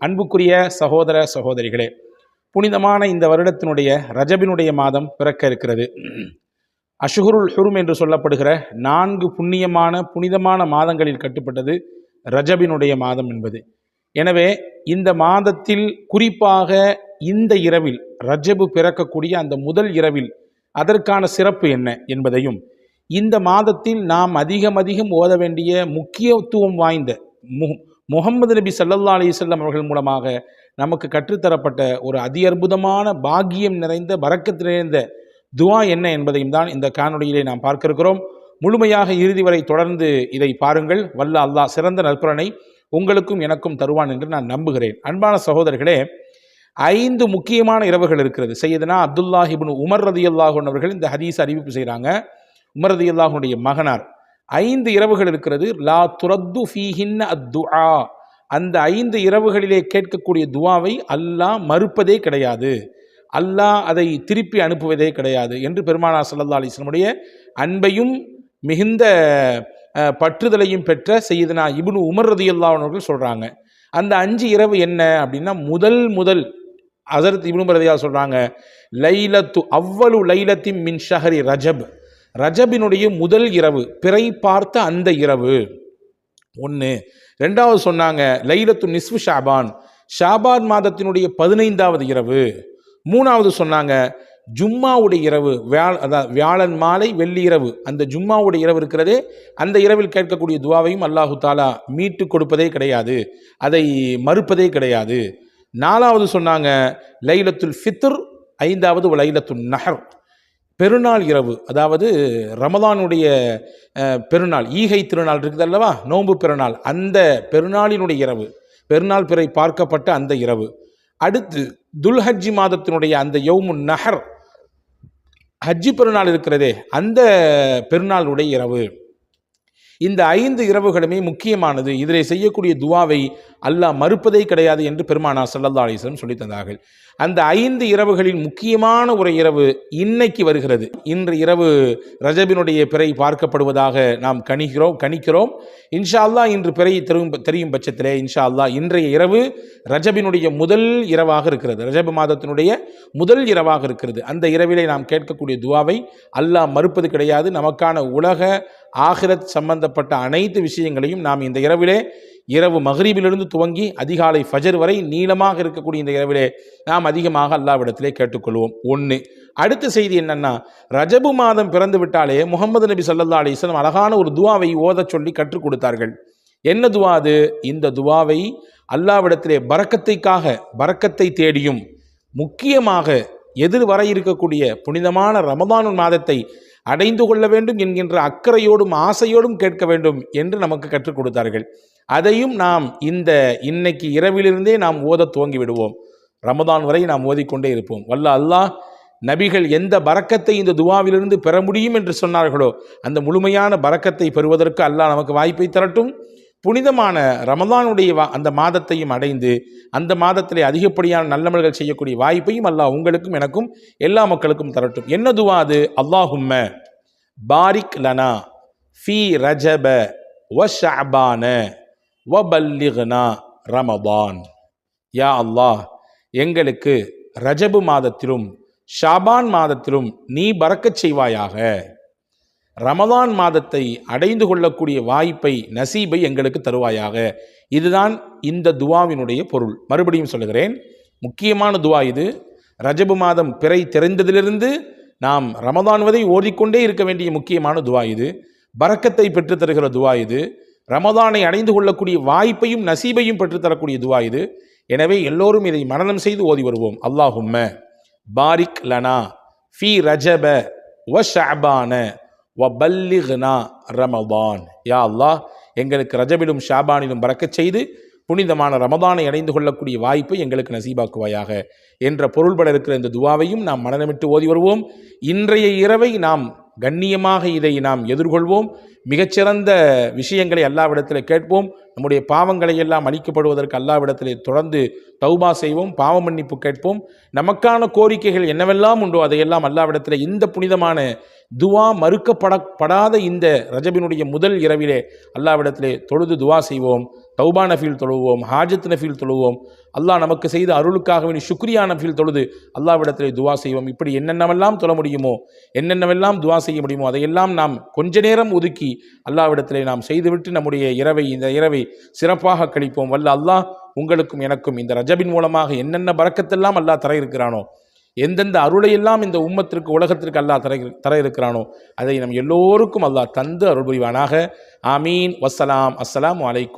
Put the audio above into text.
அன்புக்குரிய சகோதர சகோதரிகளே, புனிதமான இந்த வருடத்தினுடைய ரஜபினுடைய மாதம் பிறக்க இருக்கிறது. அஷ்ஹுருல் ஹுரும் என்று சொல்லப்படுகிற 4 புனிதமான மாதங்களில் கட்டுப்பட்டது ரஜபினுடைய மாதம் என்பது. எனவே இந்த மாதத்தில் குறிப்பாக இந்த இரவில், ரஜபு பிறக்கக்கூடிய அந்த முதல் இரவில் அதற்கான சிறப்பு என்ன என்பதையும், இந்த மாதத்தில் நாம் அதிகம் ஓத வேண்டிய முக்கியத்துவம் வாய்ந்த முஹம்மது நபி ஸல்லல்லாஹு அலைஹி வஸல்லம் அவர்கள் மூலமாக நமக்கு கற்றுத்தரப்பட்ட ஒரு அற்புதமான பாக்கியம் நிறைந்த பரக்கத் நிறைந்த துஆ என்ன என்பதையும் தான் இந்த காணொளியிலே நாம் பார்க்க இருக்கிறோம். முழுமையாக இறுதி வரை தொடர்ந்து இதை பாருங்கள். வல்ல அல்லாஹ் சிறந்த நற்பலனை உங்களுக்கும் எனக்கும் தருவான் என்று நான் நம்புகிறேன். அன்பான சகோதரர்களே, 5 முக்கியமான இரவுகள் இருக்கிறது. சையதுனா அப்துல்லாஹ் இப்னு உமர் ரலியல்லாஹு அன்ஹு அவர்கள் இந்த ஹதீஸ் அறிவிப்பு செய்கிறாங்க. உமர் ரலியல்லாஹுடைய மகனார். 5 இரவுகள் இருக்கிறது. லா துரத்து ஃபீஹின்ன அத்துஆ, அந்த 5 இரவுகளிலே கேட்கக்கூடிய துவாவை அல்லாஹ் மறுப்பதே கிடையாது, அல்லாஹ் அதை திருப்பி அனுப்புவதே கிடையாது என்று பெருமானார் ஸல்லல்லாஹு அலைஹி வஸல்லம் உடைய அன்பையும் மிகுந்த பற்றுதலையும் பெற்ற சையதுனா இப்னு உமர் ரலியல்லாஹு அன்ஹு அவர்கள் சொல்றாங்க. அந்த 5 இரவு என்ன அப்படின்னா, முதல் ஹஸரத் இப்னு உமர் ரலியல்லாஹு சொல்றாங்க, லைலத்து அவ்வலு லைலத்தின் மின் ஷஹரி ரஜப், ரஜபினுடைய முதல் இரவு, பிறை பார்த்த அந்த இரவு ஒன்று. 2வது சொன்னாங்க லைலத்து நிஸ்ஃபு ஷாபான், ஷாபான் மாதத்தினுடைய 15வது இரவு. 3வது சொன்னாங்க ஜும்மாவுடைய இரவு, வியாழன் மாலை வெள்ளி இரவு, அந்த ஜும்மாவுடைய இரவு இருக்கிறதே, அந்த இரவில் கேட்கக்கூடிய துவாவையும் அல்லாஹு தாலா மீட்டு கொடுப்பதே கிடையாது, அதை மறுப்பதே கிடையாது. 4வது சொன்னாங்க லைலத்துல் ஃபித்ர், 5வது லைலத்துல் நஹர், பெருநாள் இரவு, அதாவது ரமதானுடைய பெருநாள், ஈகை திருநாள் இருக்குது அல்லவா, நோன்பு பெருநாள், அந்த பெருநாளினுடைய இரவு, பெருநாள் பிறை பார்க்கப்பட்ட அந்த இரவு. அடுத்து துல்ஹஜ்ஜி மாதத்தினுடைய அந்த யௌமுன் நஹர், ஹஜ்ஜி பெருநாள் இருக்கிறதே, அந்த பெருநாளுடைய இரவு. இந்த 5 இரவுகளுமே முக்கியமானது. இதிலே செய்யக்கூடிய துவாவை அல்லாஹ் மறுப்பதே கிடையாது என்று பெருமானார் ஸல்லல்லாஹு அலைஹி வஸல்லம் சொல்லி தந்தார்கள். அந்த 5 இரவுகளில் முக்கியமான ஒரு இரவு இன்னைக்கு வருகிறது. இன்று இரவு ரஜபினுடைய பிறை பார்க்கப்படுவதாக நாம் கணிக்கிறோம். இன்ஷா அல்லாஹ் இன்று பிறை தெரியும் பட்சத்திலே இன்ஷா அல்லாஹ் இன்றைய இரவு ரஜபினுடைய முதல் இரவாக இருக்கிறது, ரஜப் மாதத்தினுடைய முதல் இரவாக இருக்கிறது. அந்த இரவிலே நாம் கேட்கக்கூடிய துவாவை அல்லாஹ் மறுப்பது கிடையாது. நமக்கான உலக ஆகிரத் சம்பந்தப்பட்ட அனைத்து விஷயங்களையும் நாம் இந்த இரவிலே, இரவு மக்ரிபிலிருந்து துவங்கி அதிகாலை ஃபஜர் வரை நீளமாக இருக்கக்கூடிய இந்த இரவிலே நாம் அதிகமாக அல்லாஹ்விடத்திலே கேட்டுக்கொள்வோம். 1. அடுத்த செய்தி என்னன்னா, ரஜபு மாதம் பிறந்து விட்டாலே முஹம்மது நபி ஸல்லல்லாஹு அலைஹி வஸல்லம் அழகான ஒரு துவாவை ஓதச் சொல்லி கற்றுக் கொடுத்தார்கள். என்ன துவா அது? இந்த துவாவை அல்லாஹ்விடத்திலே பரக்கத்தை தேடியும், முக்கியமாக எதிர்வர இருக்கக்கூடிய புனிதமான ரமதானுன் மாதத்தை அடைந்து கொள்ள வேண்டும் என்கின்ற அக்கறையோடும் ஆசையோடும் கேட்க வேண்டும் என்று நமக்கு கற்றுக் கொடுத்தார்கள். அதையும் நாம் இன்னைக்கு இரவிலிருந்தே நாம் ஓத துவங்கி விடுவோம். ரமதான் வரை நாம் ஓதிக்கொண்டே இருப்போம். வல்ல அல்லாஹ் நபிகள் எந்த பரக்கத்தை இந்த துவாவிலிருந்து பெற முடியும் என்று சொன்னார்களோ அந்த முழுமையான பரக்கத்தை பெறுவதற்கு அல்லாஹ் நமக்கு வாய்ப்பை தரட்டும். புனிதமான ரமதானுடைய அந்த மாதத்தையும் அடைந்து அந்த மாதத்திலே அதிகப்படியான நல்லமல்கள் செய்யக்கூடிய வாய்ப்பையும் அல்லாஹ் உங்களுக்கும் எனக்கும் எல்லா மக்களுக்கும் தரட்டும். என்ன துவா அது? அல்லாஹும்ம பாரிக் லனா ஃபீ ரஜப வ ஷஅபான வ பல்லிக்னா ரமதான். யா அல்லாஹ், எங்களுக்கு ரஜபு மாதத்திலும் ஷாபான் மாதத்திலும் நீ பரக்கச் செய்வாயாக, ரமதான் மாதத்தை அடைந்து கொள்ளக்கூடிய வாய்ப்பை, நசீபை எங்களுக்கு தருவாயாக. இதுதான் இந்த துவாவினுடைய பொருள். மறுபடியும் சொல்லுகிறேன், முக்கியமான துவா இது. ரஜபு மாதம் பிறை தெரிந்ததிலிருந்து நாம் ரமதான் வரை ஓதிக்கொண்டே இருக்க வேண்டிய முக்கியமான துவா இது. பரக்கத்தை பெற்றுத்தருகிற துவா இது. ரமதானை அடைந்து கொள்ளக்கூடிய வாய்ப்பையும் நசீபையும் பெற்றுத்தரக்கூடிய துவா இது. எனவே எல்லோரும் இதை மனனம் செய்து ஓதி வருவோம். அல்லாஹும்ம பாரிக் லனா ஃபீ ரஜப வ ஷஅபான வபல்லிக்னா ரமதான். யா அல்லாஹ், எங்களுக்கு ரஜபிலும் ஷாபானிலும் பரக்கச் செய்து புனிதமான ரமதானை அடைந்து கொள்ளக்கூடிய வாய்ப்பை எங்களுக்கு நசீபாக்குவாயாக என்ற பொருள்பட இருக்கிற இந்த துவாவையும் நாம் மனநமிட்டு ஓதி வருவோம். இன்றைய இரவை நாம் கண்ணியமாக இதை நாம் எதிர்கொள்வோம். மிகச்சிறந்த விஷயங்களை அல்லாஹ்விடத்தில் கேட்போம். நம்முடைய பாவங்களை எல்லாம் அளிக்கப்படுவதற்கு அல்லாஹ்விடத்திலே தொடர்ந்து தௌபா செய்வோம், பாவ மன்னிப்பு கேட்போம். நமக்கான கோரிக்கைகள் என்னவெல்லாம் உண்டோ அதையெல்லாம் அல்லாஹ்விடத்தில் இந்த புனிதமான துவா மறுக்கப்படாத இந்த ரஜபினுடைய முதல் இரவிலே அல்லாஹ்விடத்திலே தொழுது துவா செய்வோம். தௌபா நஃபீல் தொழுவோம், ஹாஜத் நஃபீல் தொழுவோம், அல்லாஹ் நமக்கு செய்த அருளுக்காக வேண்டி ஷுக்ரியா நஃபீல் தொழுது அல்லாஹ்விடத்திலே துவா செய்வோம். இப்படி என்னென்னவெல்லாம் தொழ முடியுமோ, என்னென்னவெல்லாம் துவா செய்ய முடியுமோ அதையெல்லாம் நாம் கொஞ்ச நேரம் ஒதுக்கி அல்லாஹ்விடத்திலே நாம் செய்துவிட்டு நம்முடைய இந்த இரவை சிறப்பாக கழிப்போம். வல்ல அல்லாஹ் உங்களுக்கும் எனக்கும் இந்த ரஜபின் மூலமாக என்னென்ன பரக்கத்தெல்லாம் அல்லாஹ் தர இருக்கிறானோ, எந்தெந்த அருளையெல்லாம் இந்த உம்மத்திற்கு உலகத்திற்கு அல்லாஹ் தர இருக்கிறானோ அதை நம் எல்லோருக்கும் அல்லாஹ் தந்து அருள் புரிவானாக. ஆமீன். வஸ்ஸலாம். அஸ்ஸலாமு அலைக்கும்.